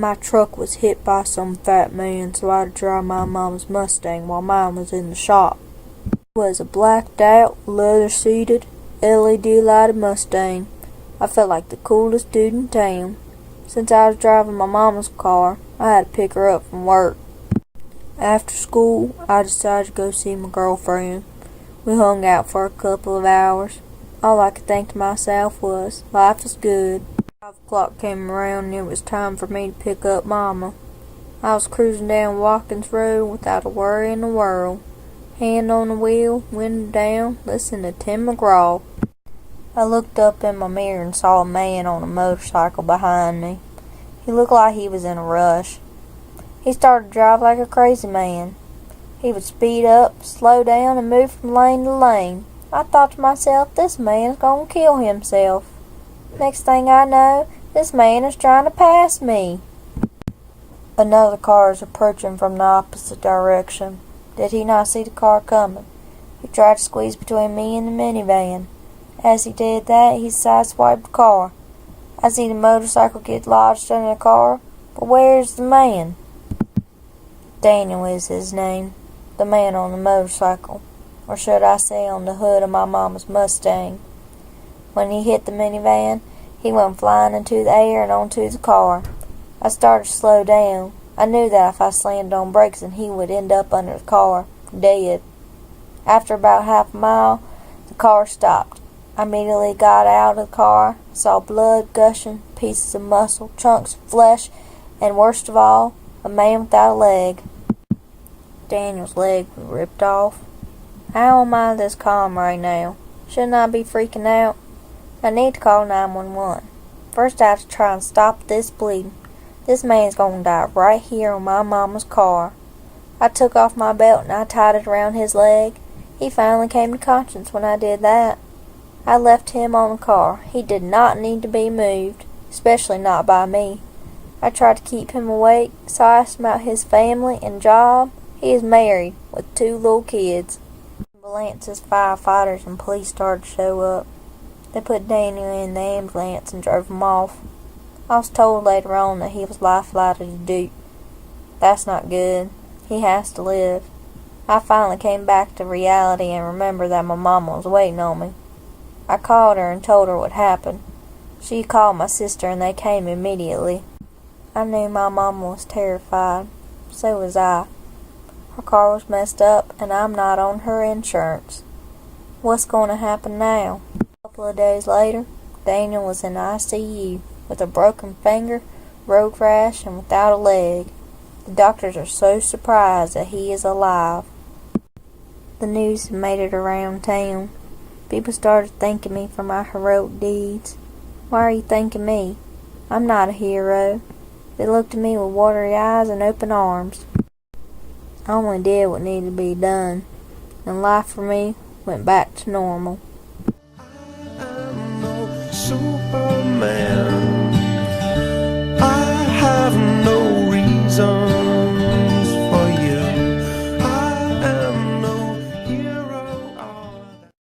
My truck was hit by some fat man, so I had to drive my mama's Mustang while mine was in the shop. It was a blacked out, leather-seated, LED lighted Mustang. I felt like the coolest dude in town. Since I was driving my mama's car, I had to pick her up from work. After school, I decided to go see my girlfriend. We hung out for a couple of hours. All I could think to myself was, life is good. 5 o'clock came around and it was time for me to pick up Mama. I was cruising down Watkins Road without a worry in the world. Hand on the wheel, window down, listening to Tim McGraw. I looked up in my mirror and saw a man on a motorcycle behind me. He looked like he was in a rush. He started to drive like a crazy man. He would speed up, slow down, and move from lane to lane. I thought to myself, this man is going to kill himself. Next thing I know, this man is trying to pass me. Another car is approaching from the opposite direction. Did he not see the car coming? He tried to squeeze between me and the minivan. As he did that, he sideswiped the car. I see the motorcycle get lodged under the car, but where's the man? Daniel is his name, the man on the motorcycle, or should I say on the hood of my mama's Mustang. When he hit the minivan, he went flying into the air and onto the car. I started to slow down. I knew that if I slammed on brakes then he would end up under the car, dead. After about half a mile, the car stopped. I immediately got out of the car, saw blood gushing, pieces of muscle, chunks of flesh, and worst of all, a man without a leg. Daniel's leg was ripped off. How am I this calm right now? Shouldn't I be freaking out? I need to call 911. First I have to try and stop this bleeding. This man's gonna die right here on my mama's car. I took off my belt and I tied it around his leg. He finally came to conscience when I did that. I left him on the car. He did not need to be moved, especially not by me. I tried to keep him awake, so I asked him about his family and job. He is married with 2 little kids. Ambulances, firefighters, and police started to show up. They put Daniel in the ambulance and drove him off. I was told later on that he was life-flighted to Duke. That's not good. He has to live. I finally came back to reality and remembered that my mama was waiting on me. I called her and told her what happened. She called my sister and they came immediately. I knew my mama was terrified. So was I. Her car was messed up and I'm not on her insurance. What's going to happen now? A couple of days later, Daniel was in ICU with a broken finger, road crash, and without a leg. The doctors are so surprised that he is alive. The news made it around town. People started thanking me for my heroic deeds. Why are you thanking me? I'm not a hero. They looked at me with watery eyes and open arms. I only did what needed to be done, and life for me went back to normal. I'm no Superman.